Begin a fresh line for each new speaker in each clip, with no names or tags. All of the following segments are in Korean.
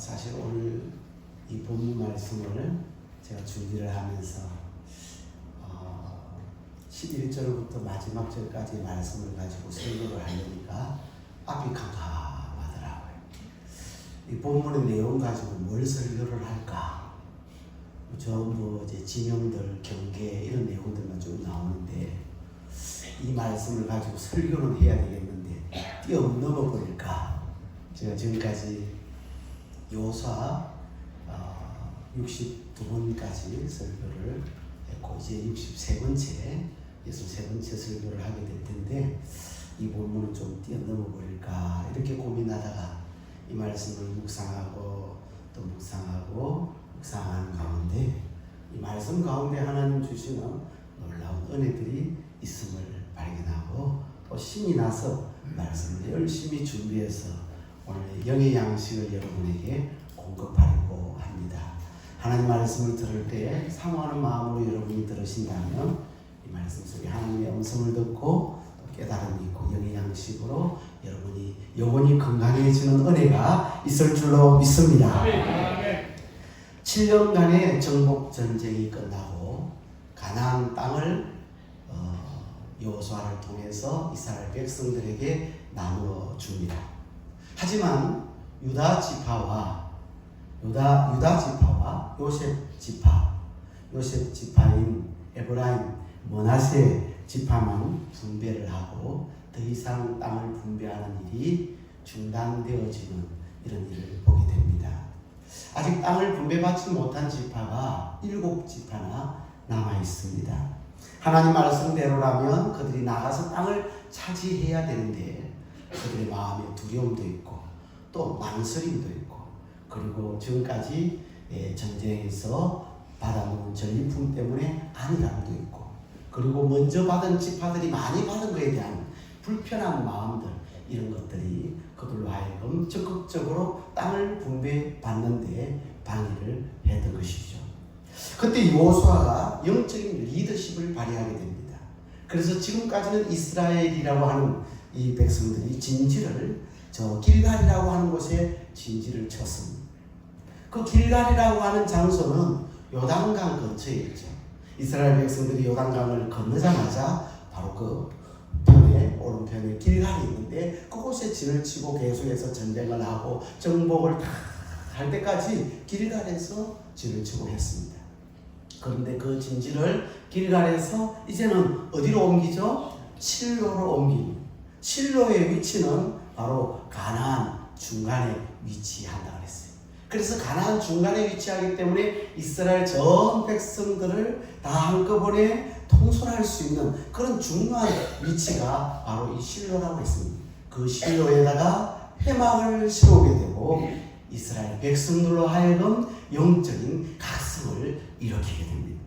사실 오늘 이 본문 말씀을 제가 준비를 하면서 11절부터 마지막 절까지 말씀을 가지고 설교를 하려니까 앞이 캄캄하더라고요. 이 본문의 내용 가지고 뭘 설교를 할까? 전부 이제 지명들, 경계 이런 내용들만 쭉 나오는데 이 말씀을 가지고 설교는 해야 되겠는데 뛰어넘어 버릴까? 제가 지금까지 여호수아 62번까지 설교를 했고 이제 63번째 63번째 설교를 하게 될 텐데 이 본문은 좀 뛰어넘어 버릴까 이렇게 고민하다가 이 말씀을 묵상하고 또 묵상하는 가운데 이 말씀 가운데 하나님 주시는 놀라운 은혜들이 있음을 발견하고 또 신이 나서 말씀을 열심히 준비해서 오늘 영의 양식을 여러분에게 공급하려고 합니다. 하나님 말씀을 들을 때 사모하는 마음으로 여러분이 들으신다면 이 말씀 속에 하나님의 음성을 듣고 또 깨달음이 있고 영의 양식으로 여러분이 영혼이 건강해지는 은혜가 있을 줄로 믿습니다. 7년간의 정복 전쟁이 끝나고 가나안 땅을 여호수아를 통해서 이스라엘 백성들에게 나누어 줍니다. 하지만 유다 지파와 요셉 지파인 에브라임, 므낫세 지파만 분배를 하고 더 이상 땅을 분배하는 일이 중단되어지는 이런 일을 보게 됩니다. 아직 땅을 분배받지 못한 지파가 7지파나 남아 있습니다. 하나님 말씀대로라면 그들이 나가서 땅을 차지해야 되는데 그들의 마음에 두려움도 있고 또 망설임도 있고 그리고 지금까지 전쟁에서 받아놓은 전리품 때문에 안일함도 있고 그리고 먼저 받은 지파들이 많이 받은 것에 대한 불편한 마음들 이런 것들이 그들로 하여금 적극적으로 땅을 분배받는 데 방해를 했던 것이죠. 그때 여호수아가 영적인 리더십을 발휘하게 됩니다. 그래서 지금까지는 이스라엘이라고 하는 이 백성들이 진지를 저 길갈이라고 하는 곳에 진지를 쳤습니다. 그 길갈이라고 하는 장소는 요단강 근처에 있죠. 이스라엘 백성들이 요단강을 건너자마자 바로 그 편에 오른편에 길갈이 있는데 그곳에 진을 치고 계속해서 전쟁을 하고 정복을 다 할 때까지 길갈에서 진을 치고 했습니다. 그런데 그 진지를 길갈에서 이제는 어디로 옮기죠? 실로로 옮깁니다. 실로의 위치는 바로 가나안 중간에 위치한다고 했어요. 그래서 가나안 중간에 위치하기 때문에 이스라엘 전 백성들을 다 한꺼번에 통솔할 수 있는 그런 중요한 위치가 바로 이 실로라고 했습니다. 그 실로에다가 회막을 세우게 되고 이스라엘 백성들로 하여금 영적인 각성을 일으키게 됩니다.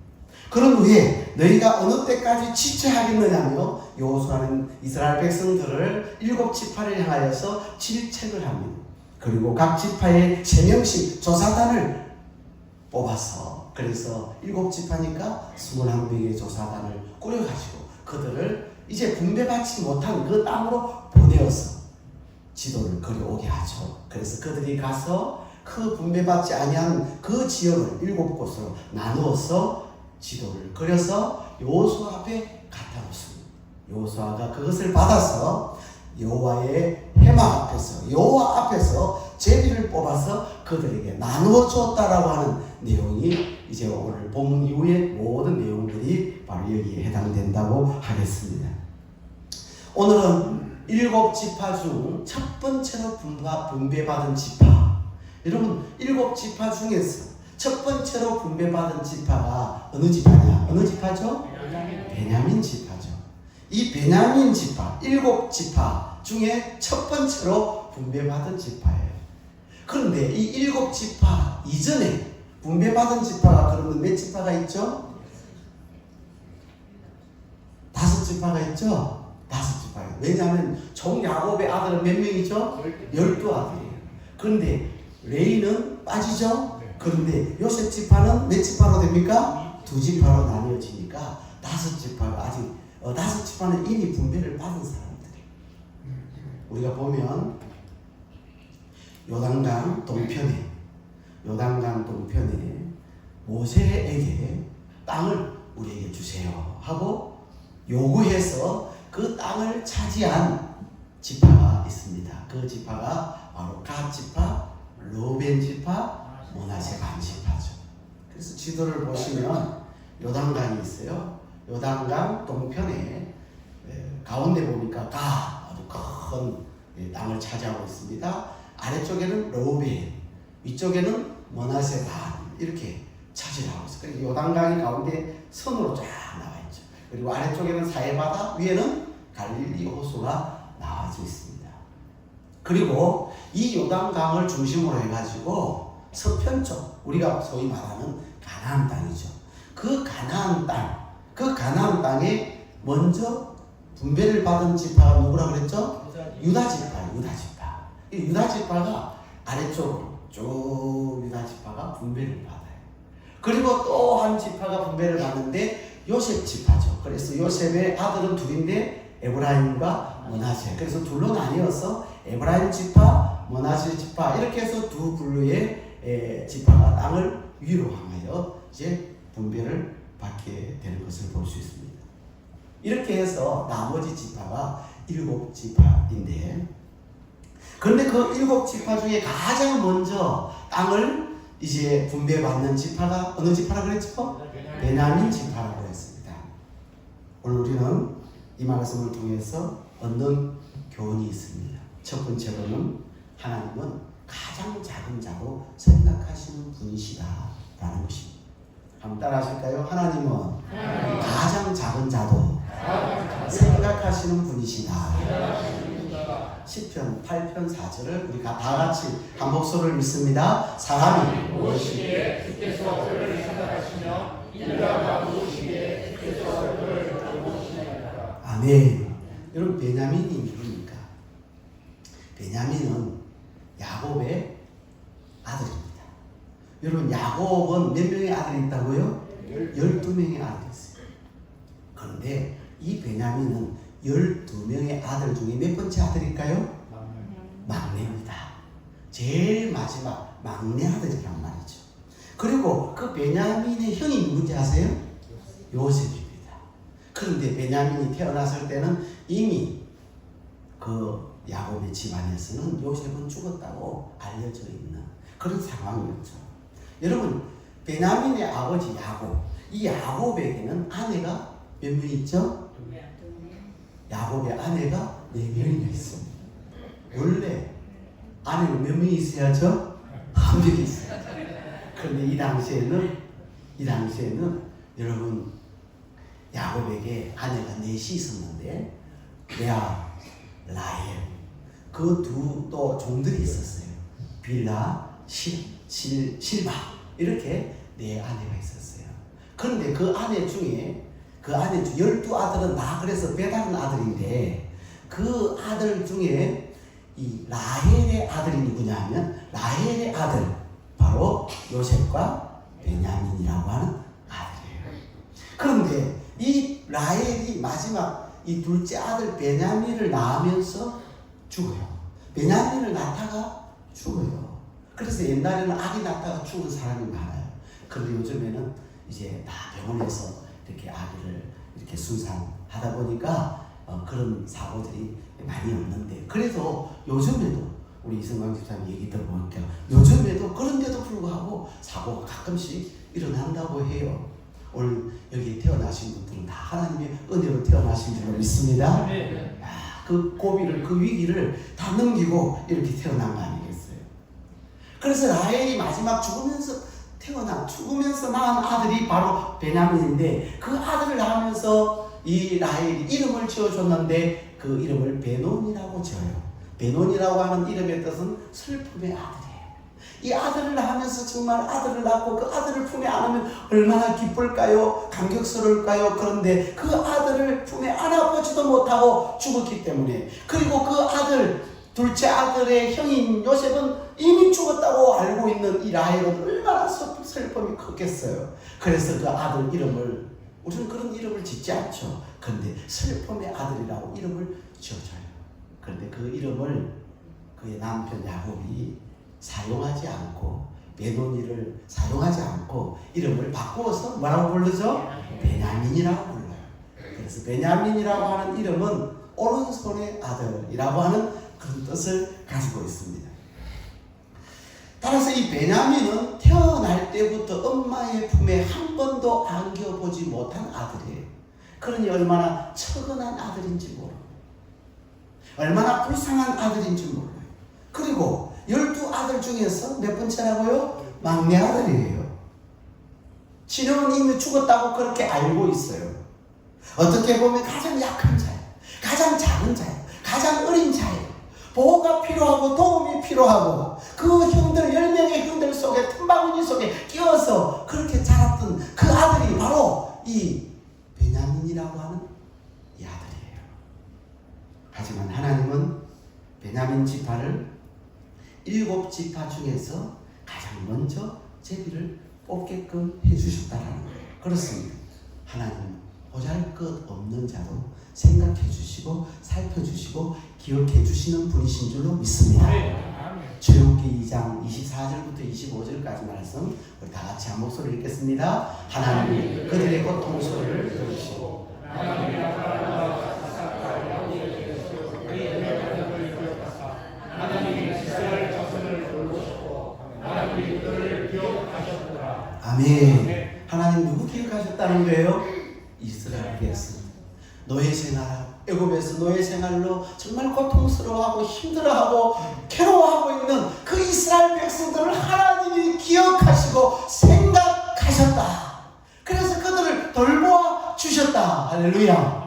그런 후에 너희가 어느 때까지 지체하겠느냐며 여호수아는 이스라엘 백성들을 7지파를 향하여서 질책을 합니다. 그리고 각 지파에 3명씩 조사단을 뽑아서 그래서 7지파니까 21명의 조사단을 꾸려가지고 그들을 이제 분배받지 못한 그 땅으로 보내어서 지도를 그려오게 하죠. 그래서 그들이 가서 그 분배받지 아니한 그 지역을 7곳으로 나누어서 지도를 그려서 여호수아 앞에 갖다 놓습니다. 여호수아가 그것을 받아서 여호와의 회막 앞에서 여호와 앞에서 제비를 뽑아서 그들에게 나누어 주었다라고 하는 내용이 이제 오늘 본문 이후의 모든 내용들이 바로 여기에 해당된다고 하겠습니다. 오늘은 7지파 중 첫 번째로 분배받은 지파. 여러분 7지파 중에서 첫 번째로 분배받은 지파가 어느 지파냐? 어느 지파죠? 베냐민 지파죠. 이 베냐민 지파, 7지파 중에 첫 번째로 분배받은 지파예요. 그런데 이 7지파 이전에 분배받은 지파가 그러면 몇 지파가 있죠? 5지파가 있죠? 5지파예요. 왜냐하면 총 야곱의 아들은 몇 명이죠? 12아들이에요. 그런데 레이는 빠지죠? 그런데 요셉 지파는 몇 지파로 됩니까? 2지파로 나뉘어지니까 5지파가 아직 5지파는 이미 분배를 받은 사람들이에요. 우리가 보면 요단강 동편에 요단강 동편에 모세에게 땅을 우리에게 주세요 하고 요구해서 그 땅을 차지한 지파가 있습니다. 그 지파가 바로 갓 지파, 르벤 지파, 므낫세 반 지파죠. 그래서 지도를 보시면 요단강이 있어요. 요단강 동편에 가운데 보니까 아주 큰 땅을 차지하고 있습니다. 아래쪽에는 르벤, 위쪽에는 므낫세 반 이렇게 차지하고 있어요. 그러니까 요단강이 가운데 선으로 쫙 나와 있죠. 그리고 아래쪽에는 사해바다, 위에는 갈릴리 호수가 나와져 있습니다. 그리고 이 요단강을 중심으로 해가지고 서편쪽, 우리가 소위 말하는 가나안 땅이죠. 그 가나안 땅에 먼저 분배를 받은 지파가 누구라 그랬죠? 유다 지파. 이 유다 지파가 아래쪽으로 쭉 유다 지파가 분배를 받아요. 그리고 또 한 지파가 분배를 받는데 요셉 지파죠. 그래서 요셉의 아들은 둘인데 에브라임과 므낫세. 그래서 둘로 나뉘어서 에브라임 지파, 므낫세 지파 이렇게 해서 두 분류의 지파가 땅을 위로 향하여 이제 분배를 받게 되는 것을 볼 수 있습니다. 이렇게 해서 나머지 지파가 7지파인데, 그런데 그 7지파 중에 가장 먼저 땅을 이제 분배받는 지파가 어느 지파라고 그랬죠? 베냐민 지파라고 했습니다. 오늘 우리는 이 말씀을 통해서 얻는 교훈이 있습니다. 첫 번째로는 하나님은 가장 작은 자로 생각하시는 분이시다라는 것입니다. 한번 따라 하실까요? 하나님은 가장 작은 자도 생각하시는 분이시다. 시편 8편 4절을 우리가 다 같이 한 목소리를 믿습니다. 사람이
무엇이기에 주께서 그를 생각하시며 인자가 무엇이기에 주께서 그를 돌보시나이까.
아멘. 여러분, 베냐민이 누굽니까? 베냐민은 야곱의 아들입니다. 여러분, 야곱은 몇 명의 아들이 있다고요? 12명의 아들이 있어요. 그런데 이 베냐민은 12명의 아들 중에 몇 번째 아들일까요? 막내입니다. 제일 마지막 막내 아들이란 말이죠. 그리고 그 베냐민의 형이 누군지 아세요? 요셉입니다. 그런데 베냐민이 태어났을 때는 이미 그 야곱의 집안에서는 요셉은 죽었다고 알려져 있는 그런 상황이었죠. 여러분, 베냐민의 아버지 야곱, 이 야곱에게는 아내가 몇 명 있죠? 야곱의 아내가 4명이나 있습니다. 원래 아내는 몇 명이 있어야죠? 한 명이 있어요. 그런데 이 당시에는 여러분, 야곱에게 아내가 4이 있었는데 레아, 라헬, 그 두 또 종들이 있었어요. 빌라, 실바 이렇게 4 아내가 있었어요. 그런데 그 아내 중에 12아들은 다 그래서 배다른 아들인데, 그 아들 중에 이 라헬의 아들이 누구냐 하면 라헬의 아들 바로 요셉과 베냐민이라고 하는 아들이에요. 그런데 이 라헬이 마지막 이 둘째 아들 베냐민을 낳으면서 죽어요. 베냐민을 낳다가 죽어요. 그래서 옛날에는 아기 낳다가 죽은 사람이 많아요. 그런데 요즘에는 이제 다 병원에서 이렇게 아기를 이렇게 순산하다 보니까 그런 사고들이 많이 없는데, 그래도 요즘에도 우리 이승광 집사님 얘기 들어보니까 요즘에도 그런데도 불구하고 사고가 가끔씩 일어난다고 해요. 오늘 여기 태어나신 분들은 다 하나님의 은혜로 태어나신 줄로 믿습니다. 그 고비를, 그 위기를 다 넘기고 이렇게 태어난 거 아니겠어요? 그래서 라헬이 마지막 죽으면서 낳은 아들이 바로 베냐민인데, 그 아들을 낳으면서 이 라헬이 이름을 지어줬는데 그 이름을 베논이라고 지어요. 베논이라고 하는 이름의 뜻은 슬픔의 아들이에요. 이 아들을 낳으면서 정말 아들을 낳고 그 아들을 품에 안으면 얼마나 기쁠까요? 감격스러울까요? 그런데 그 아들을 품에 안아보지도 못하고 죽었기 때문에, 그리고 그 둘째 아들의 형인 요셉은 이미 죽었다고 알고 있는 이 라헬은 얼마나 슬픔이 컸겠어요. 그래서 그 아들 이름을, 우리는 그런 이름을 짓지 않죠. 그런데 슬픔의 아들이라고 이름을 지어줘요. 그런데 그 이름을 그의 남편 야곱이 사용하지 않고 베노니를 사용하지 않고 이름을 바꾸어서 뭐라고 부르죠? 베냐민이라고 불러요. 그래서 베냐민이라고 하는 이름은 오른손의 아들이라고 하는 그런 뜻을 가지고 있습니다. 따라서 이 베냐민은 태어날 때부터 엄마의 품에 한 번도 안겨보지 못한 아들이에요. 그러니 얼마나 처근한 아들인지 모르고 얼마나 불쌍한 아들인지 몰라요. 그리고 12아들 중에서 몇 번째라고요? 막내 아들이에요. 친형은 이미 죽었다고 그렇게 알고 있어요. 어떻게 보면 가장 약한 자예요. 가장 작은 자예요. 가장 어린 자예요. 보호가 필요하고 도움이 필요하고 그 형들 10명의 형들 속에 틈바구니 속에 끼어서 그렇게 자랐던 그 아들이 바로 이 베냐민이라고 하는 이 아들이에요. 하지만 하나님은 베냐민 지파를 7지파 중에서 가장 먼저 제비를 뽑게끔 해주셨다라는 거예요. 그렇습니다. 하나님 보잘것없는 자도 생각해 주시고 살펴주시고 기억해 주시는 분이신 줄로 믿습니다. 출애굽기 2장 24절부터 25절까지 말씀 우리 다 같이 한 목소리를 읽겠습니다. 하나님이 그들의 고통 소리를 들으시고 아멘. 하나님 누구 기억하셨다는 거예요? 이스라엘 백성. 노예 생활, 애굽에서 노예 생활로 정말 고통스러워하고 힘들어하고 괴로워하고 있는 그 이스라엘 백성들을 하나님이 기억하시고 생각하셨다. 그래서 그들을 돌보아 주셨다. 할렐루야.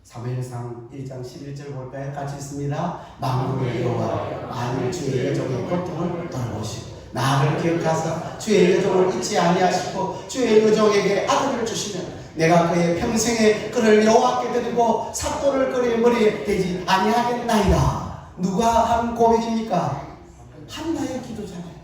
사무엘상 1장 11절 볼까요? 같이 있습니다. 만군의 여호와 만일 주의 여종의 고통을 돌보시고 나를 기억하사 주의 여종을 잊지 아니하시고 주의 여종에게 아들을 주시면 내가 그의 평생에 그를 여호와께 드리고 삭도를 그의 머리에 대지 아니하겠나이다. 누가 한 고백입니까? 한나의 기도잖아요.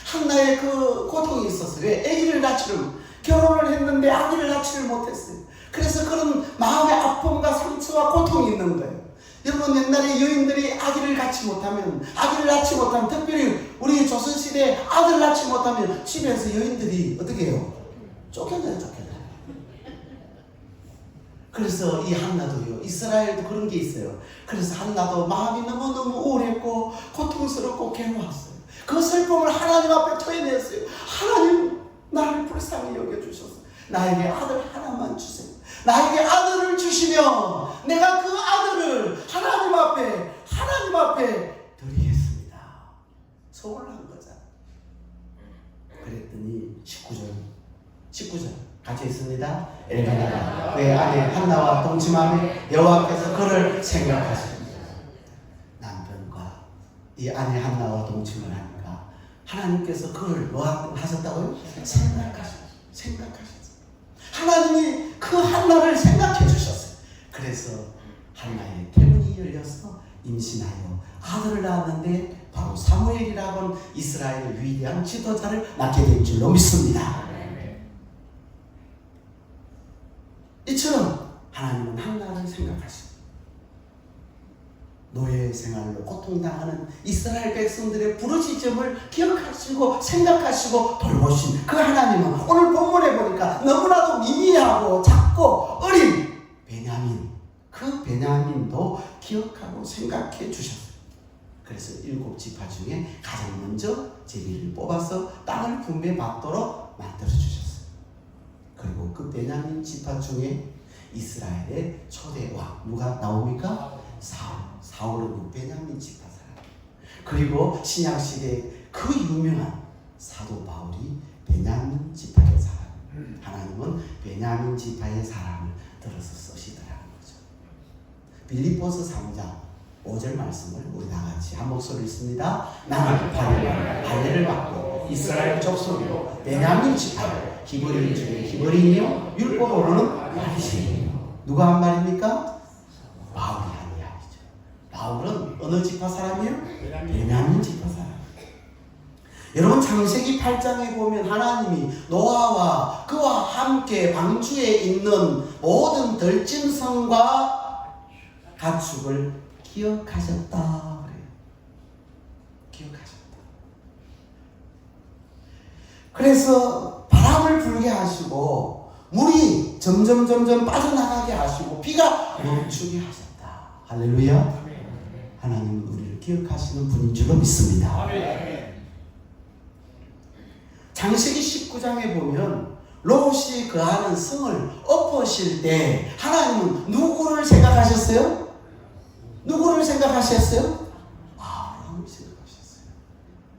한나의 그 고통이 있었어요. 왜? 아기를 낳지를 결혼을 했는데 아기를 낳지를 못했어요. 그래서 그런 마음의 아픔과 상처와 고통이 있는 거예요. 여러분 옛날에 여인들이 아기를 낳지 못하면 특별히 우리 조선시대에 아들 낳지 못하면 집에서 여인들이 어떻게 해요? 쫓겨나요. 그래서 이 한나도요, 이스라엘도 그런 게 있어요. 그래서 한나도 마음이 너무너무 우울했고 고통스럽고 괴로웠어요. 그 슬픔을 하나님 앞에 토해냈어요. 하나님 나를 불쌍히 여겨주셔서 나에게 아들 하나만 주세요. 나에게 아들을 주시면 내가 그 아들을 하나님 앞에 드리겠습니다. 소원을 한 거잖아. 그랬더니 19절 같이 있습니다. 엘가나가 그의 아내 한나와 동침하며 여호와께서 그를 생각하십니다. 남편과 이 아내 한나와 동침을 하니까 하나님께서 그를 뭐 하셨다고요? 생각하셨어요. 하나님이 그 한나를 생각해 주셨어요. 그래서 한나의 태문이 열려서 임신하여 아들을 낳았는데 바로 사무엘이라고 하는 이스라엘의 위대한 지도자를 낳게 된 줄로 믿습니다. 이처럼 하나님은 한나를 생각하시고 노예 생활로 고통당하는 이스라엘 백성들의 부르짖음을 기억하시고 생각하시고 돌보신 그 하나님은 오늘 본문에 보니까 너무나도 미미하고 작고 어린 베냐민, 그 베냐민도 기억하고 생각해 주셨어요. 그래서 7지파 중에 가장 먼저 제비를 뽑아서 땅을 분배받도록 만들어 주셨어요. 그리고 그 베냐민 지파 중에 이스라엘의 초대 왕 누가 나옵니까? 사울은 베냐민 지파 사람. 그리고 신약 시대에 그 유명한 사도 바울이 베냐민 지파의 사람. 하나님은 베냐민 지파의 사람을 들어서 쓰시더라는 거죠. 빌립보서 3장 5절 말씀을 우리 다 같이 한 목소리 읽습니다. 나는 발레를 받고 이스라엘 족속이요 베냐민 지파 히브리인 중에 히브리인이요 율법으로는 바리새인이요. 누가 한 말입니까? 바울이 한 이야기죠. 바울은 어느 지파 사람이에요? 베냐민 지파 사람. 여러분 창세기 8장에 보면 하나님이 노아와 그와 함께 방주에 있는 모든 들짐승과 가축을 기억하셨다 그래요. 기억하셨다. 그래서 바람을 불게 하시고 물이 점점 빠져나가게 하시고 비가 멈추게 하셨다. 할렐루야. 하나님은 우리를 기억하시는 분인 줄로 믿습니다. 창세기 19장에 보면 롯이 거하는 성을 엎으실 때 하나님은 누구를 생각하셨어요? 누구를 생각하셨어요? 아브라함을 생각하셨어요.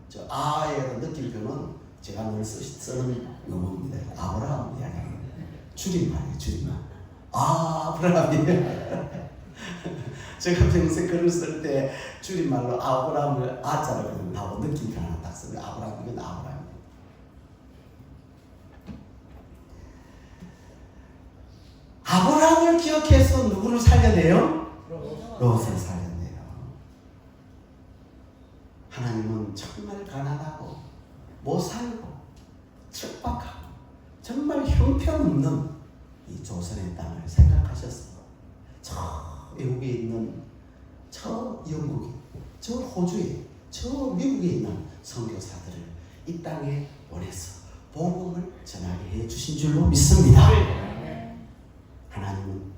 저 아의 느낌표는 제가 늘 쓰는 용어입니다. 아브라함 이야기합니다. 줄임말이에요. 줄임말. 아브라함이에요. 제가 평생 글을 쓸 때 줄임말로 아브라함을 아자라고 하고 느낌표 하나 딱 쓰면 아브라함, 이건 아브라함. 아브라함을 기억해서 누구를 살려내요? 롯을 살렸네요. 하나님은 정말 가난하고 못 살고 척박하고 정말 형편없는 이 조선의 땅을 생각하셔서 저 외국에 있는 저 영국에, 저 호주에, 저 미국에 있는 선교사들을 이 땅에 보내서 복음을 전하게 해 주신 줄로 믿습니다. 하나님은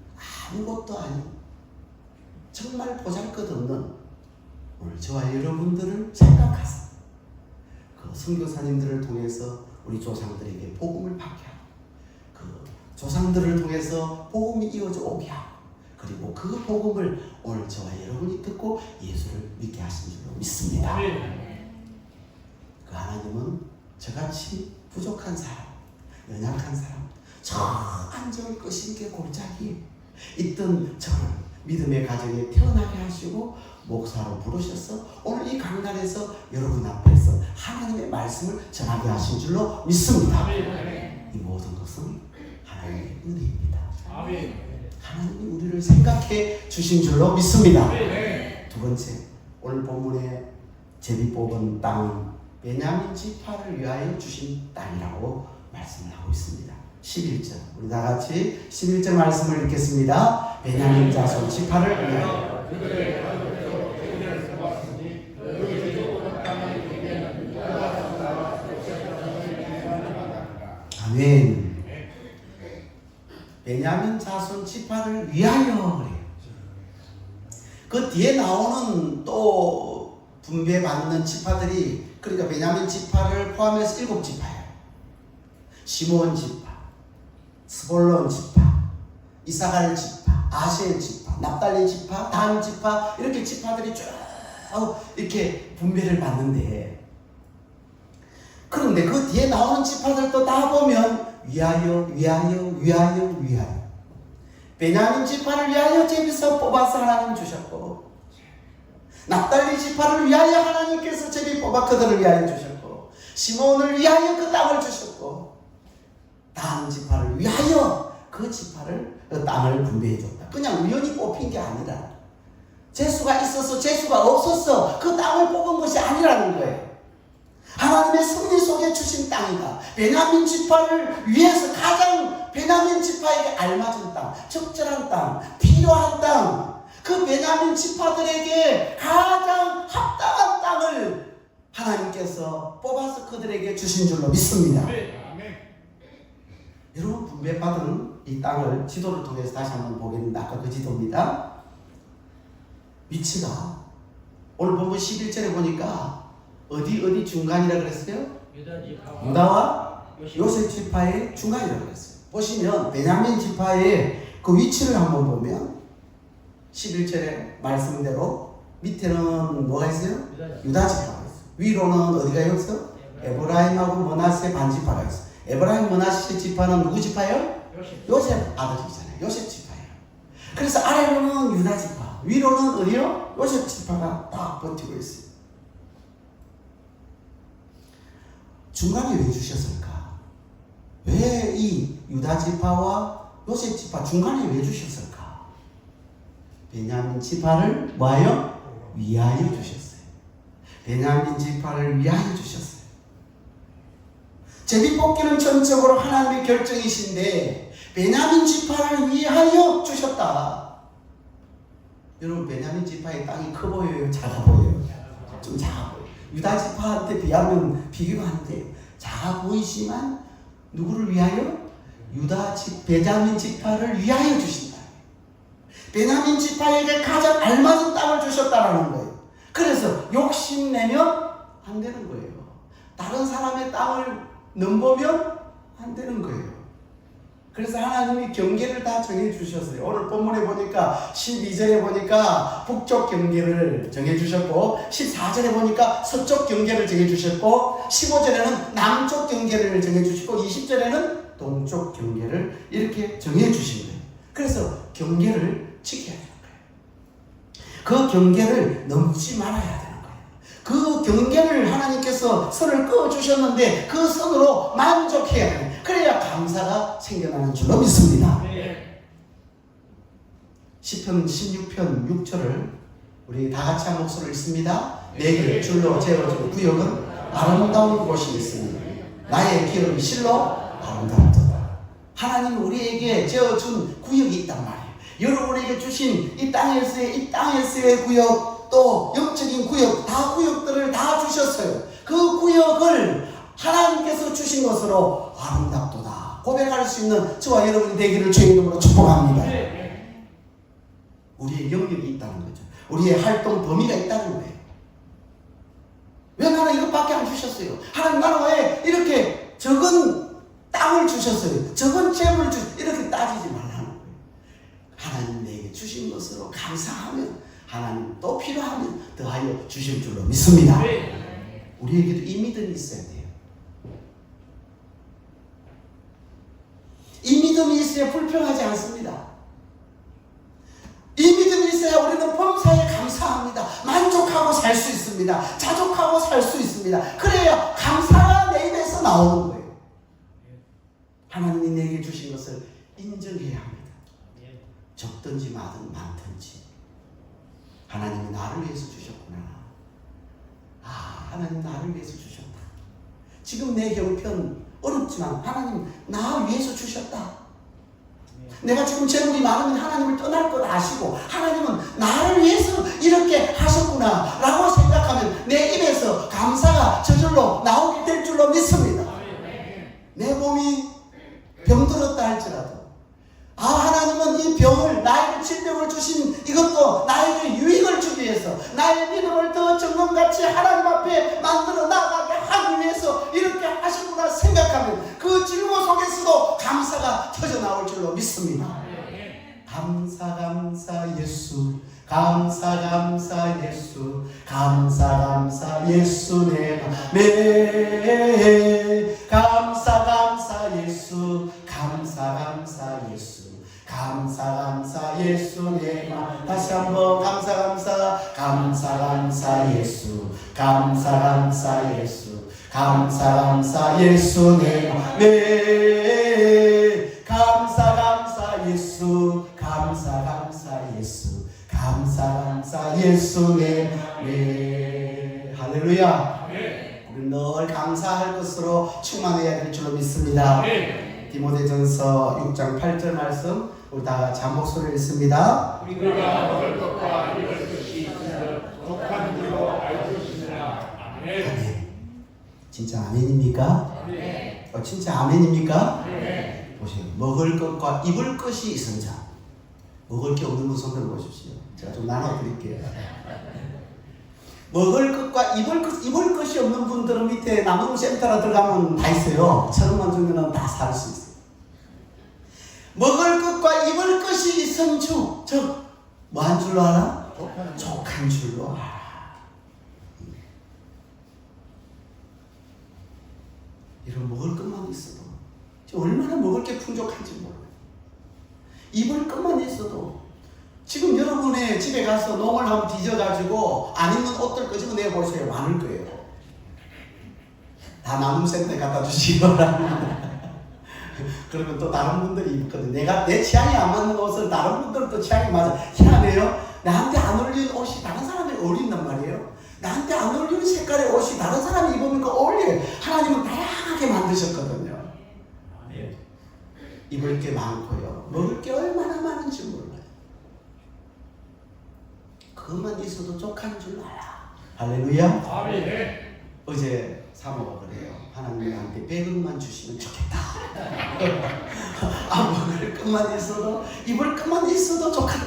아무것도 아닌 정말 보잘것없는 오늘 저와 여러분들을 생각하사 그 선교사님들을 통해서 우리 조상들에게 복음을 받게 하고 그 조상들을 통해서 복음이 이어져 오게 하고 그리고 그 복음을 오늘 저와 여러분이 듣고 예수를 믿게 하신 줄로 믿습니다. 그 하나님은 저같이 부족한 사람, 연약한 사람, 저 안정을 끄신 게 골짜기에 있던 저를 믿음의 가정에 태어나게 하시고 목사로 부르셔서 오늘 이 강단에서 여러분 앞에서 하나님의 말씀을 전하게 하신 줄로 믿습니다. 이 모든 것은 하나님의 은혜입니다. 하나님이 우리를 생각해 주신 줄로 믿습니다. 두 번째, 오늘 본문에 제비 뽑은 땅은 베냐민 지파를 위하여 주신 땅이라고 말씀을 하고 있습니다. 11절, 우리 다 같이 11절 말씀을 읽겠습니다. 베냐민 자손 지파를 위하여. 아멘. 베냐민 자손 지파를 위하여 그래요. 그 뒤에 나오는 또 분배받는 지파들이 그러니까 베냐민 지파를 포함해서 7지파예요. 시므온 지파, 스볼론 지파, 이사갈 지파, 아셀 지파, 납달리 지파, 단 지파 이렇게 지파들이 쭉 이렇게 분배를 받는데 그런데 그 뒤에 나오는 지파들도 다 보면 위하여 베냐민 지파를 위하여 제비서 뽑아서 하나님 주셨고 납달리 지파를 위하여 하나님께서 제비 뽑아 그들을 위하여 주셨고 시몬을 위하여 그 땅을 주셨고 단 지파를 위하여 그 지파를 그 땅을 분배해 줬다. 그냥 우연히 뽑힌 게 아니라 재수가 있어서 재수가 없어서 그 땅을 뽑은 것이 아니라는 거예요. 하나님의 섭리 속에 주신 땅이다. 베냐민 지파를 위해서 가장 베냐민 지파에게 알맞은 땅, 적절한 땅, 필요한 땅, 그 베냐민 지파들에게 가장 합당한 땅을 하나님께서 뽑아서 그들에게 주신 줄로 믿습니다. 여러분 분배받은 이 땅을 지도를 통해서 다시 한번 보겠는데 아까 그 지도입니다. 위치가 오늘 본문 11절에 보니까 어디 중간이라 그랬어요? 유다와 요셉 지파의 중간이라고 그랬어요. 보시면 베냐민 지파의 그 위치를 한번 보면 11절의 말씀대로 밑에는 뭐가 있어요? 유다 지파가 있어요. 위로는 어디가 있어요? 에브라임하고 머나세 반지파가 있어요. 에브라임 머나세 지파는 누구 지파예요? 요셉 아들이잖아요. 요셉 지파예요. 그래서 아래로는 유다 지파, 위로는 어디요? 요셉 지파가 딱 버티고 있어요. 중간에 왜 주셨을까? 왜 이 유다 지파와 요셉 지파 중간에 왜 주셨을까? 베냐민 지파를 뭐하여? 위하여 주셨어요. 베냐민 지파를 위하여 주셨어요. 제비 뽑기는 전적으로 하나님의 결정이신데 베냐민 지파를 위하여 주셨다. 여러분 베냐민 지파의 땅이 커 보여요? 작아 보여요? 좀 작아 보여요. 유다 지파한테 비하면 비교가 안 돼요. 작아 보이지만 누구를 위하여? 베냐민 지파를 위하여 주신다. 베냐민 지파에게 가장 알맞은 땅을 주셨다라는 거예요. 그래서 욕심내면 안 되는 거예요. 다른 사람의 땅을 넘보면 안 되는 거예요. 그래서 하나님이 경계를 다 정해주셨어요. 오늘 본문에 보니까 12절에 보니까 북쪽 경계를 정해주셨고 14절에 보니까 서쪽 경계를 정해주셨고 15절에는 남쪽 경계를 정해주시고 20절에는 동쪽 경계를 이렇게 정해주신 거예요. 그래서 경계를 지켜야 되는 거예요. 그 경계를 넘지 말아야 되는 거예요. 그 경계를 하나님께서 선을 그어주셨는데 그 선으로 만족해야 돼요. 그래야 감사가 생겨나는 줄로 믿습니다. 시편 16편 6절을 우리 다 같이 한 목소리를 읽습니다. 내게 줄로 재어진 구역은 아름다운 곳이 있으니 나의 기업이 실로 아름답도다. 하나님은 우리에게 재어준 구역이 있단 말이에요. 여러분에게 주신 이 땅에서의 구역, 또 영적인 구역, 다 구역들을 다 주셨어요. 그 구역을 하나님께서 주신 것으로 아름답도다 고백할 수 있는 저와 여러분이 되기를 주의 이름으로 축복합니다. 우리의 영역이 있다는 거죠. 우리의 활동 범위가 있다는 거예요. 왜 나는 이것밖에 안 주셨어요? 하나님 나는 왜 이렇게 적은 땅을 주셨어요? 적은 재물을 이렇게 따지지 말라는 거예요. 하나님 내게 주신 것으로 감사하면 하나님 또 필요하면 더하여 주실 줄로 믿습니다. 우리에게도 이 믿음이 있어야 돼요. 이 믿음이 있어야 불평하지 않습니다. 이 믿음이 있어야 우리는 범사에 감사합니다. 만족하고 살 수 있습니다. 자족하고 살 수 있습니다. 그래야 감사가 내 입에서 나오는 거예요. 하나님이 내게 주신 것을 인정해야 합니다. 적든지 많든지 하나님이 나를 위해서 주셨구나. 하나님 나를 위해서 주셨다. 지금 내 형편 어렵지만 하나님 나 위해서 주셨다. 내가 지금 재물이 많으면 하나님을 떠날 것 아시고 하나님은 나를 위해서 이렇게 하셨구나 라고 생각하면 내 입에서 감사가 저절로 나오게 될 줄로 믿습니다. 내 몸이 병들었다 할지라도 하나님은 이 병을, 나에게 질병을 주신 이것도 나에게 유익을 주기 위해서, 나의 믿음을 더 정금같이 하나님 앞에 만들어 나가게 하기 위해서 이렇게 하셨구나 생각하면 그 질고 속에서도 감사가 터져나올 줄로 믿습니다. 감사 예수, 감사 예수, 감사 예수 내 맘에 감사 예수, 감사 예수, 감사 예수 내 맘. 다시 한번 감사 예수, 감사 예수, 감사 예수 내 맘에 감사 예수, 감사 예수, 감사 예수 내 맘에. 할렐루야. 우리 늘 감사할 것으로 충만해야 될 줄로 믿습니다. 디모데전서 6장 8절 말씀 우리 다 같이 한 목소리를 읽습니다.
우리가 먹을 것과 입을 것이 있으면 독한 줄로 알고 있으나. 아멘.
아멘. 진짜 아멘입니까?
네.
진짜 아멘입니까?
네.
보세요. 먹을 것과 입을 것이 있은 자. 먹을 게 없는 분 손 들어 보십시오. 제가 좀 나눠드릴게요. 먹을 것과 입을 것이 없는 분들은 밑에 나눔센터로 들어가면 다 있어요. 천원만 주면 다 살 수 있어요. 먹을 것과 입을 것이 있은 주, 즉 뭐한 줄로 알아? 족한 줄로 알아. 이런 먹을 것만 있어도 얼마나 먹을 게 풍족한지 몰라요. 입을 것만 있어도 지금 여러분의 집에 가서 농을 한번 뒤져가지고 안 입는 옷들 끄집어 내보세요. 많을 거예요. 다 나눔센터에 갖다 주시기 바랍니다. 그러면 또 다른 분들이 입거든. 내 취향이 안 맞는 옷을 다른 분들도 취향이 맞아. 희한해요. 나한테 안 어울리는 옷이 다른 사람이 어울린단 말이에요. 나한테 안 어울리는 색깔의 옷이 다른 사람이 입으니까 어울려요. 하나님은 다양하게 만드셨거든요. 입을 게 많고요. 먹을 게 얼마나 많은지 몰라요. 그것만 있어도 족한 줄 알아. 할렐루야.
아멘.
어제 사모가 그래요. 하나님이 나한테 100억만 주시면 좋겠다. 안 먹을 것만 있어도, 입을 것만 있어도 좋겠다.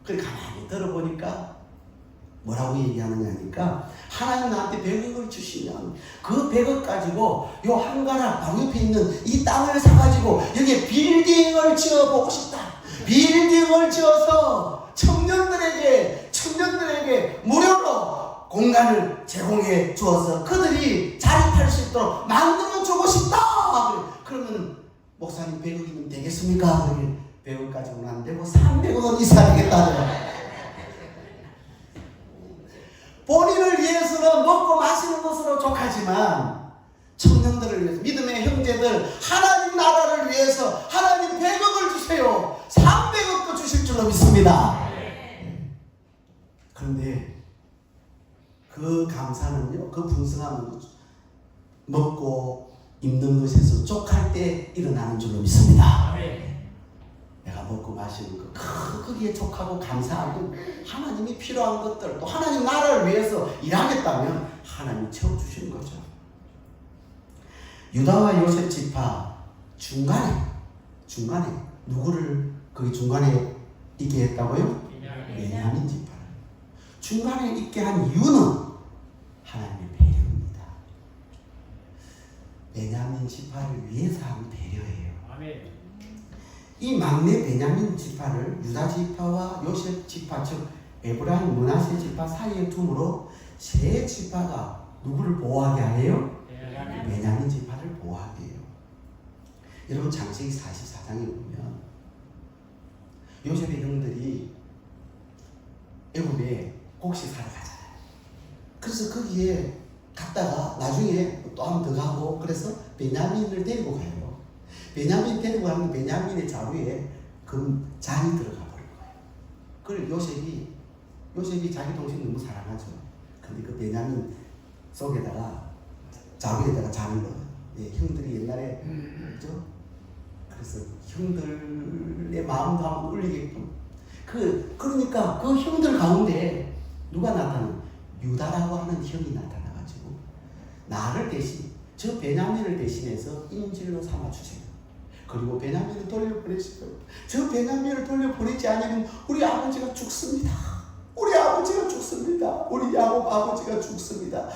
그래 가만히 들어보니까 뭐라고 얘기하느냐니까, 하나님 나한테 100억을 주시면 그 100억 가지고 요 한가락 바로 옆에 있는 이 땅을 사가지고 여기에 빌딩을 지어보고 싶다. 빌딩을 지어서 청년들에게 무료로 공간을 제공해 주어서 그들이 자립할 수 있도록 만들어 주고 싶다. 그러면 목사님 100억이면 되겠습니까? 100억 가지고는 안 되고 300억은 있어야 되겠다. 본인을 위해서는 먹고 마시는 것으로 족하지만 청년들을 위해서, 믿음의 형제들, 하나님 나라를 위해서 하나님 100억을 주세요. 300억도 주실 줄로 믿습니다. 그런데 그 감사는요, 그 분성함은 먹고 입는 것에서 족할 때 일어나는 줄로 믿습니다. 내가 먹고 마시는 것, 거기에 족하고 감사하고 하나님이 필요한 것들, 또 하나님 나라를 위해서 일하겠다면 하나님이 채워주시는 거죠. 유다와 요셉 지파 중간에 누구를 거기 중간에 있게 했다고요? 베냐민 지파를 중간에 있게 한 이유는 하나님의 배려입니다. 베냐민 지파를 위해서 한 배려예요. 이 막내 베냐민 지파를 유다 지파와 요셉 지파, 즉 에브라임 므낫세 지파 사이에 둠으로 세 지파가 누구를 보호하게 하래요? 베냐민 지파를 보호하게 해요. 여러분 창세기 44장에 보면 요셉의 형들이 애굽에 곡식 사러 가잖아요. 그래서 거기에 갔다가 나중에 또 한 번 더 가고, 그래서 베냐민을 데리고 가요. 베냐민 데리고 가면 베냐민의 자루에 금 잔이 들어가 버린 거예요. 그걸 요셉이 자기 동생 너무 사랑하죠. 근데 그 베냐민 속에다가 자루에다가 잔을 넣어요. 예, 형들이 옛날에 그죠? 그래서 형들의 마음도 한번 울리게끔. 그러니까 그 형들 가운데 누가 나타나? 유다라고 하는 형이 나타나가지고 나를 대신, 저 베냐민을 대신해서 인질로 삼아주세요. 그리고 베냐민을 돌려보내시고, 저 베냐민을 돌려보내지 않으면 우리 아버지가 죽습니다. 우리 아버지가 죽습니다. 우리 야곱 아버지가 죽습니다.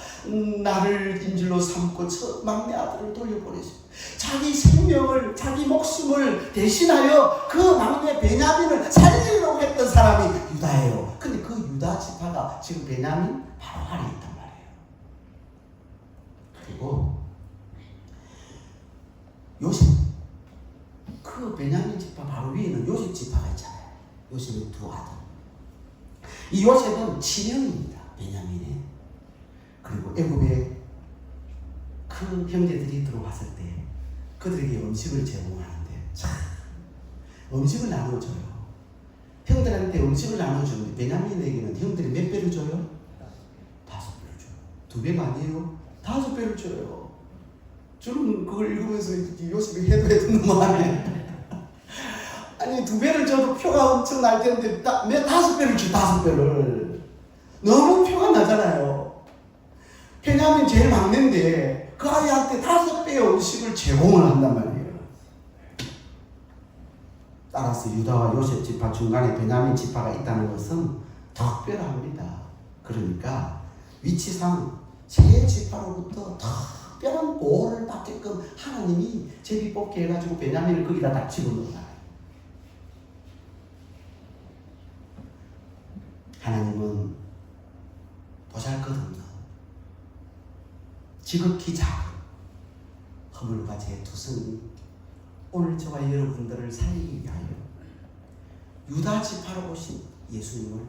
나를 인질로 삼고 저 막내 아들을 돌려보내시고, 자기 생명을, 자기 목숨을 대신하여 그 막내 베냐민을 살리려고 했던 사람이 유다예요. 근데 그 유다 지파가 지금 베냐민 바로 아래 있단 말이에요. 그리고 요셉, 그 베냐민 지파 바로 위에는 요셉 지파가 있잖아요. 요셉의 두 아들. 이 요셉은 친형입니다. 베냐민의. 그리고 애굽에 그 형제들이 들어왔을 때 그들에게 음식을 제공하는데, 참 음식을 나눠줘요. 형들한테 음식을 나눠주는데 베냐민에게는 형들이 몇 배를 줘요? 5배를 줘요. 2배가 아니에요. 5배를 줘요. 저는 그걸 읽으면서 요셉이 해도 너무하네. 아니 2배를 줘도 표가 엄청 날 텐데 왜 5배를 줘? 5배를. 너무 표가 나잖아요. 베냐민 제일 막내인데 그 아이한테 5배의 음식을 제공을 한단 말이에요. 따라서 유다와 요셉 지파 중간에 베냐민 지파가 있다는 것은 특별합니다. 그러니까 위치상 세 지파로부터 특별한 보호를 받게끔 하나님이 제비 뽑게 해가지고 베냐민을 거기다 딱 집어넣어요. 하나님은 보잘것없는 지극히 작은 허물과 제 투성이 오늘 저와 여러분들을 살리기 위하여 유다 지파로 오신 예수님을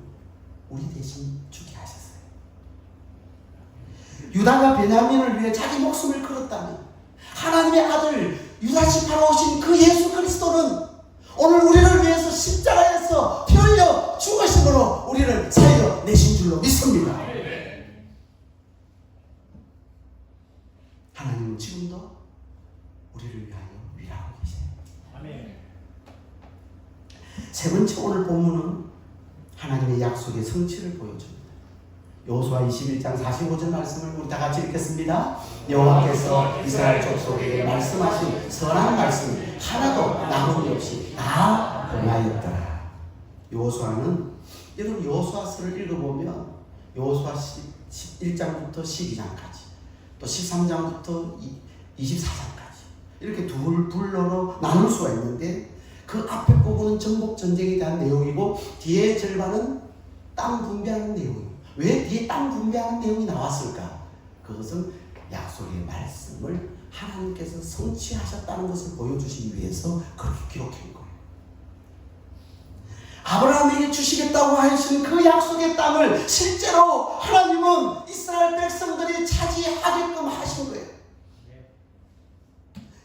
우리 대신 죽게 하셨어요. 유다가 베냐민을 위해 자기 목숨을 걸었다면 하나님의 아들 유다 지파로 오신 그 예수 그리스도는 오늘 우리를 위해서 십자가에서 피 흘려 죽으심으로 우리를 살려 내신 줄로 믿습니다. 하나님은 지금도 우리를 위하여 일하고 계세요. 세 번째 오늘 본문은 하나님의 약속의 성취를 보여줍니다. 여호수아 21장 45절 말씀을 우리 다 같이 읽겠습니다. 여호와께서 이스라엘 족속에게 말씀하신 선한 말씀 하나도 남음이 없이 다 응하였더라. 여호수아는 여러분 여호수아서를 읽어보면 여호수아 11장부터 12장까지 또 13장부터 24장까지 이렇게 둘로 나눌 수가 있는데 그 앞에 부분은 정복 전쟁에 대한 내용이고 뒤에 절반은 땅 분배하는 내용이에요. 왜 뒤에 땅 분배하는 내용이 나왔을까? 그것은 약속의 말씀을 하나님께서 성취하셨다는 것을 보여주시기 위해서 그렇게 기록한 거예요. 아브라함에게 주시겠다고 하신 그 약속의 땅을 실제로 하나님은 이스라엘 백성들이 차지하게끔 하신 거예요.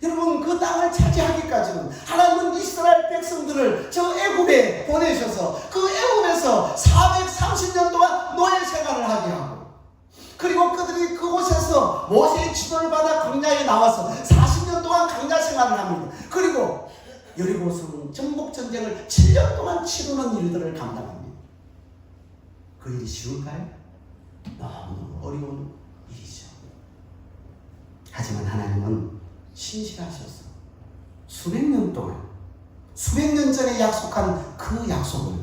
여러분 그 땅을 차지하기까지는 하나님은 이스라엘 백성들을 저 애굽에 보내셔서 그 애굽에서 430년 동안 노예 생활을 하게 하고 그리고 그들이 그곳에서 모세의 지도를 받아 광야에 나와서 40년 동안 광야 생활을 합니다. 그리고 여리고성 정복전쟁을 7년 동안 치르는 일들을 감당합니다. 그 일이 쉬울까요? 너무 어려운 일이죠. 하지만 하나님은 신실하셔서 수백 년 동안 수백 년 전에 약속한 그 약속을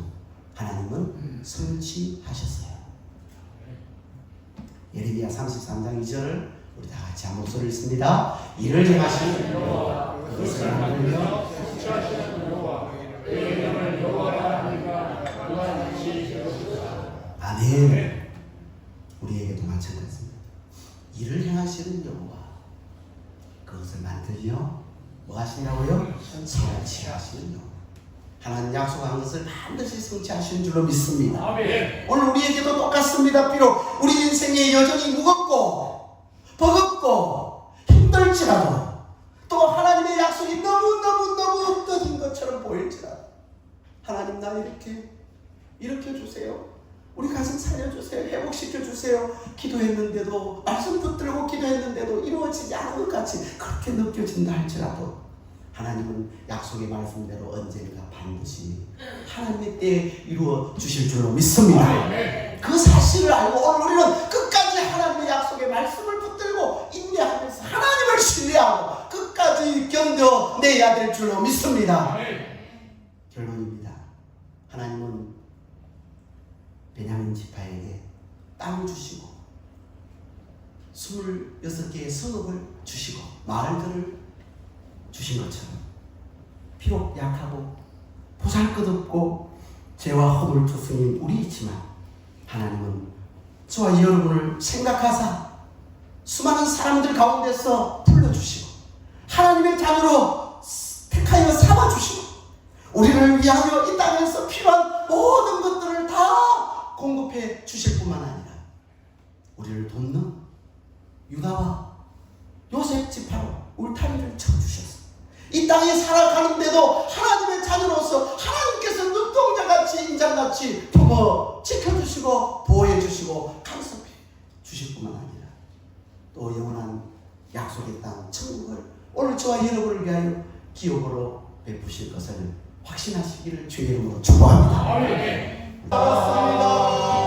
하나님은 성취하셨어요. 예레미야 33장 2절을 우리 다 같이 한 목소리 읽습니다. 이를 행하시는 여호와 그것을 만들며
성취하시는 여호와 그 이름을 여호와라 하니까 그와 같이 되었습니다.
아멘. 우리에게도 마찬가지입니다. 이를 행하시는 여호와 그것을 만들며 뭐 하시냐고요? 성취하시는 여호와. 하나님 약속한 것을 반드시 성취하시는 줄로 믿습니다.
아멘.
오늘 우리에게도 똑같습니다. 비록 우리 인생이 여전히 무겁고 버겁고 힘들지라도 또 하나님의 약속이 너무 엎어진 것처럼 보일지라도 하나님 나 이렇게 주세요. 우리 가슴 살려주세요. 회복시켜주세요. 기도했는데도 말씀 붙들고 기도했는데도 이루어지지 않은 것 같이 그렇게 느껴진다 할지라도 하나님은 약속의 말씀대로 언젠가 반드시 하나님의 때에 이루어 주실 줄로 믿습니다. 그 사실을 알고 오늘 우리는 끝까지 하나님의 약속의 말씀을 붙들고 인내하면서 하나님을 신뢰하고 끝까지 견뎌내야 될 줄로 믿습니다. 결론입니다. 하나님은 베냐민 지파에게 땅 주시고 26개의 성읍을 주시고 마을들을 주신 것처럼 비록 약하고 보잘것없고 죄와 허물투성인 우리이지만 하나님은 저와 여러분을 생각하사 수많은 사람들 가운데서 불러주시고 하나님의 자녀로 택하여 삼아주시고 우리를 위하여 이 땅에서 필요한 모든 것들을 다 공급해 주실 뿐만 아니라 우리를 돕는 유다와 요셉 지파로 울타리를 쳐주셨습니다. 이 땅에 살아가는데도 하나님의 자녀로서 하나님께서 눈동자같이 인장같이 품어 지켜주시고 보호해주시고 간섭해 주실 뿐만 아니라 또 영원한 약속의 땅 천국을 오늘 저와 여러분을 위하여 기업으로 베푸실 것을 확신하시기를 주의 이름으로 축복합니다.
아멘.
고맙습니다.